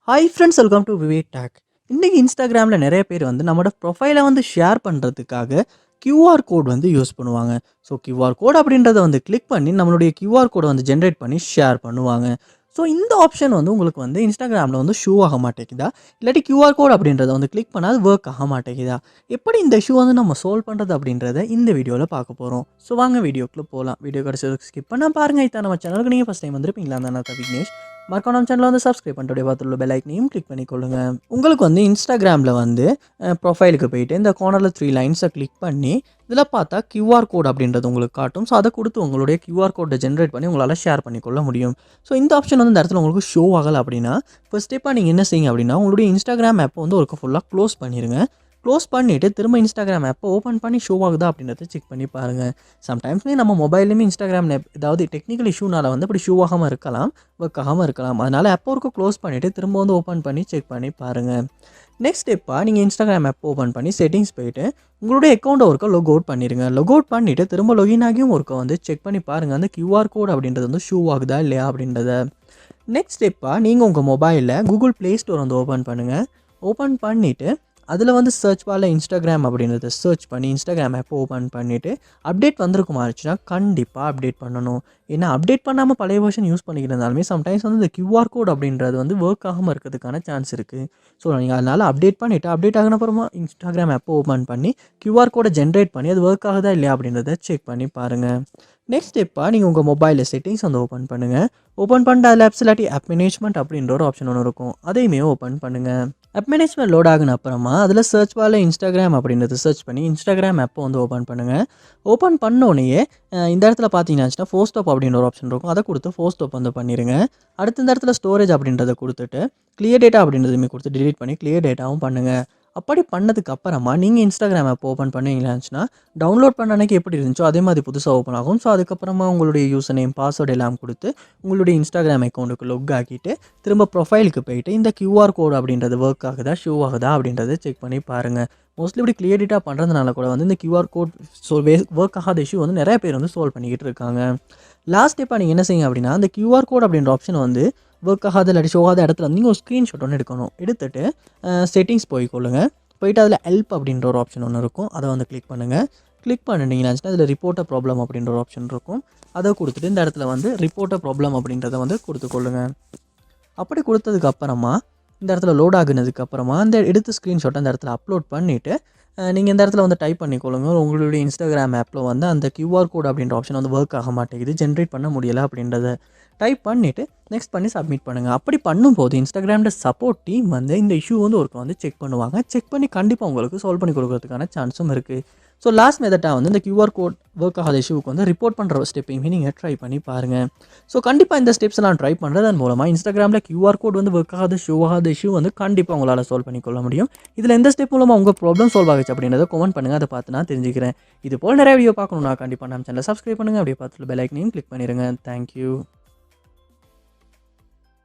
Hi friends, welcome to VividTech. இன்றைக்கி இன்ஸ்டாகிராமில் நிறைய பேர் வந்து நம்மளோட ப்ரொஃபைலை வந்து ஷேர் பண்ணுறதுக்காக கியூஆர் கோட் வந்து யூஸ் பண்ணுவாங்க. ஸோ கியூஆர் கோட் அப்படின்றத வந்து கிளிக் பண்ணி நம்மளுடைய கியூஆர் கோடை வந்து ஜென்ரேட் பண்ணி ஷேர் பண்ணுவாங்க. ஸோ இந்த ஆப்ஷன் வந்து உங்களுக்கு வந்து இன்ஸ்டாகிராமில் வந்து ஷூ ஆக மாட்டேங்குதா, இல்லாட்டி கியூஆர் கோட் அப்படின்றத வந்து கிளிக் பண்ணால் அது ஒர்க் ஆக மாட்டேங்குதா, எப்படி இந்த இஷ்யூ வந்து நம்ம சால்வ் பண்ணுறது அப்படின்றத இந்த வீடியோவில் பார்க்க போகிறோம். ஸோ வாங்க வீடியோக்குள்ளே போகலாம். வீடியோ கடைசி ஸ்கிப் பண்ணால் பாருங்கள். இதான் நம்ம சேனலுக்கு நீங்கள் ஃபஸ்ட் டைம் வந்துருப்பீங்களா, நான் விக்னேஷ். மறக்காம நம்ம சேனலை வந்து சப்ஸ்கிரைப் பண்ணிட்டு பார்த்துள்ள பெல் ஐக்கனையும் கிளிக் பண்ணிக்கொள்ளுங்க. உங்களுக்கு வந்து இன்ஸ்டாகிராமில் வந்து ப்ரொஃபைலுக்கு போயிட்டு இந்த கார்னரில் 3 லைன்ஸை கிளிக் பண்ணி இதில் பார்த்தா கியூஆர் கோட் அப்படின்றது உங்களுக்கு காட்டும். ஸோ அதை கொடுத்து உங்களுடைய கியூஆர் கோடை ஜென்ரேட் பண்ணி உங்களால் ஷேர் பண்ணிக்கொள்ள முடியும். ஸோ இந்த ஆப்ஷன் வந்து இந்த இடத்துல உங்களுக்கு ஷோ ஆகலை அப்படின்னா ஃபர்ஸ்ட் ஸ்டெப்பாக நீங்கள் என்ன செய்யுங்க அப்படின்னா, உங்களுடைய இன்ஸ்டாகிராம் ஆப்பை வந்து ஒரு ஃபுல்லாக க்ளோஸ் பண்ணிடுங்க. க்ளோஸ் பண்ணிவிட்டு திரும்ப இன்ஸ்டாகிராம் ஆப்பை ஓப்பன் பண்ணி ஷோ ஆகுதா அப்படின்றத செக் பண்ணி பாருங்கள். சம்டைம்ஸ்மே நம்ம மொபைல்லையுமே இன்ஸ்டாகிராம் ஏதாவது டெக்னிக்கல் இஷ்யூனால் வந்து இப்படி ஷோ ஆகாமல் இருக்கலாம், ஒர்க் ஆகாமல் இருக்கலாம். அதனால் ஆப்பை ஒர்க்கு க்ளோஸ் பண்ணிவிட்டு திரும்ப வந்து ஓப்பன் பண்ணி செக் பண்ணி பாருங்கள். நெக்ஸ்ட் ஸ்டெப்பாக நீங்கள் இன்ஸ்டாகிராம் ஆப் ஓப்பன் பண்ணி செட்டிங்ஸ் போய்ட்டு உங்களுடைய அக்கௌண்ட்டை ஒருக்கா லொக் அவுட் பண்ணிடுங்க. லொக் அவுட் பண்ணிவிட்டு திரும்ப லொகின் ஆகியும் ஒருக்கா வந்து செக் பண்ணி பாருங்கள் அந்த கியூஆர் கோட் அப்படின்றது வந்து ஷோ ஆகுதா இல்லையா அப்படின்றத. நெக்ஸ்ட் ஸ்டெப்பாக நீங்கள் உங்கள் மொபைலில் கூகுள் ப்ளே ஸ்டோர் வந்து ஓப்பன் பண்ணுங்கள். ஓப்பன் பண்ணிவிட்டு அதில் வந்து சர்ச் பாரில் இன்ஸ்டாகிராம் அப்படின்றத சர்ச் பண்ணி இன்ஸ்டாகிராம் ஆப்பை ஓப்பன் பண்ணிவிட்டு அப்டேட் வந்திருக்குமாச்சுன்னா கண்டிப்பாக அப்டேட் பண்ணணும். ஏன்னா அப்டேட் பண்ணாமல் பழைய வெர்ஷன் யூஸ் பண்ணிக்கிறதாலுமே சம்டைம்ஸ் வந்து இந்த கியூஆர் கோட் அப்படின்றது வந்து ஒர்க் ஆகாமல் இருக்கிறதுக்கான சான்ஸ் இருக்குது. ஸோ நீங்கள் அதனால் அப்டேட் பண்ணிவிட்டு அப்டேட் ஆகின அப்புறமா இன்ஸ்டாகிராம் ஆப்பை ஓப்பன் பண்ணி கியூஆர் கோடை ஜென்ரேட் பண்ணி அது ஒர்க் ஆகுதா இல்லையா அப்படின்றத செக் பண்ணி பாருங்கள். நெக்ஸ்ட் ஸ்டெப்பாக நீங்கள் உங்கள் மொபைலில் செட்டிங்ஸ் வந்து ஓப்பன் பண்ணுங்கள். ஓப்பன் பண்ணிட்டு அதில் ஆப்ஸ் இல்லாட்டி ஆப் மேனேஜ்மெண்ட் அப்படின்ற ஒரு ஆப்ஷன் ஒன்று இருக்கும், அதையுமே ஓப்பன் பண்ணுங்கள். ஆப் மேனேஜ்மெண்ட் லோட் ஆகின அப்புறமா அதில் சர்ச் பாரில் இன்ஸ்டாகிராம் அப்படின்றத சர்ச் பண்ணி இன்ஸ்டாகிராம் ஆப்பை வந்து ஓப்பன் பண்ணுங்கள். ஓப்பன் பண்ணோடனே இந்த இடத்துல பார்த்தீங்கன்னா ஃபோர் ஸ்டாப் அப்படின்ற ஒரு ஆப்ஷன் இருக்கும், அதை கொடுத்து ஃபோர் ஸ்டாப் வந்து பண்ணிடுங்க. அடுத்த இந்த இடத்துல ஸ்டோரேஜ் அப்படின்றத கொடுத்துட்டு கிளியர் டேட்டா அப்படின்றதுமே கொடுத்து டிலீட் பண்ணி கிளியர் டேட்டாவும் பண்ணுங்கள். அப்படி பண்ணதுக்கு அப்புறமா நீங்கள் இன்ஸ்டாகிராம் ஆப் ஓப்பன் பண்ணீங்களாச்சுன்னா டவுன்லோட் பண்ண அன்றைக்கி எப்படி இருந்துச்சோ அதே மாதிரி புதுசாக ஓப்பன் ஆகும். ஸோ அதுக்கப்புறமா உங்களுடைய யூசர் நேம் பாஸ்வேர்டு எல்லாம் கொடுத்து உங்களுடைய இன்ஸ்டாகிராம் அக்கௌண்ட்டுக்கு லொக் ஆக்கிட்டு திரும்ப ப்ரொஃபைலுக்கு போயிட்டு இந்த கியூஆர் கோட் அப்படின்றது ஒர்க் ஆகுதா ஷோ ஆகுதா அப்படின்றத செக் பண்ணி பாருங்கள். மோஸ்ட்லி இப்படி கிளியர் டேட்டா பண்ணுறதுனால கூட வந்து இந்த கியூஆர் கோட் ஒர்க் ஆகாத இஷ்யூ வந்து நிறைய பேர் வந்து சால்வ் பண்ணிக்கிட்டு இருக்காங்க. லாஸ்ட் ஸ்டெப்பாக நீங்கள் என்ன செய்யுங்க அப்படின்னா, அந்த கியூஆர் கோட் அப்படின்ற ஆப்ஷன் வந்து ஒர்க் ஆகாத இல்லாட்டி ஷோ ஆகாத இடத்துல வந்து நீங்கள் ஒரு ஸ்க்ரீன்ஷாட் ஒன்று எடுக்கணும். எடுத்துகிட்டு செட்டிங்ஸ் போய்க்கொள்ளுங்க. போயிட்டு அதில் ஹெல்ப் அப்படின்ற ஒரு ஆப்ஷன் ஒன்று இருக்கும், அதை வந்து கிளிக் பண்ணுங்கள். கிளிக் பண்ணிட்டீங்கன்னா அதில் ரிப்போர்ட் ப்ராப்ளம் அப்படின்ற ஒரு ஆப்ஷன் இருக்கும், அதை கொடுத்துட்டு இந்த இடத்துல வந்து ரிப்போர்ட் ப்ராப்ளம் அப்படின்றத வந்து கொடுத்துக்கொள்ளுங்க. அப்படி கொடுத்ததுக்கு அப்புறமா இந்த இடத்துல லோட் ஆகுனதுக்கு அப்புறமா அந்த எடுத்த ஸ்க்ரீன்ஷாட்டை அந்த இடத்துல அப்லோட் பண்ணிவிட்டு நீங்கள் இந்த இடத்துல வந்து டைப் பண்ணிக்கொள்ளுங்க. உங்களுடைய இன்ஸ்டாகிராம் ஆப்பில் வந்து அந்த கியூஆர் கோட் அப்படின்ற ஆப்ஷன் வந்து ஒர்க் ஆக மாட்டேங்குது, ஜென்ரேட் பண்ண முடியலை அப்படின்றத டைப் பண்ணிவிட்டு நெக்ஸ்ட் பண்ணி சப்மிட் பண்ணுங்கள். அப்படி பண்ணும்போது இன்ஸ்டாகிராமோட சப்போர்ட் டீம் வந்து இந்த இஷ்யூ வந்து ஒருக்க வந்து செக் பண்ணுவாங்க. செக் பண்ணி கண்டிப்பாக உங்களுக்கு சால்வ் பண்ணி கொடுக்கறதுக்கான சான்ஸும் இருக்குது. ஸோ லாஸ்ட் மெத்தடாக வந்து இந்த கியூஆர் கோட் ஒர்க் ஆகாத இஷ்யூக்கு வந்து ரிப்போர்ட் பண்ணுற ஸ்டெப்பையுமே நீங்கள் ட்ரை பண்ணி பாருங்கள். ஸோ கண்டிப்பாக இந்த ஸ்டெப்ஸ் எல்லாம் ட்ரை பண்ணுறதன் மூலமாக இன்ஸ்டாகிராமில் கியூஆர் கோட் வந்து ஒர்க் ஆகாத ஷோ ஆகாத இஷ்யூ வந்து கண்டிப்பாக உங்களால் சால்வ் பண்ணிக்கொள்ள முடியும். இதில் எந்த ஸ்டெப் மூலமாக உங்கள் ப்ராப்ளம் சால்வ் ஆகிச்சு அப்படின்றத கமெண்ட் பண்ணுங்கள், அதை பார்த்து நான் தெரிஞ்சுக்கிறேன். இது போல் நிறைய வீடியோ பார்க்கணுன்னா கண்டிப்பாக நம்ம சேனலை சப்ஸ்கிரைப் பண்ணுங்கள். அப்படியே பார்த்துட்டு பெல் ஐக்கனையும் கிளிக் பண்ணிடுங்க. தேங்க்யூ.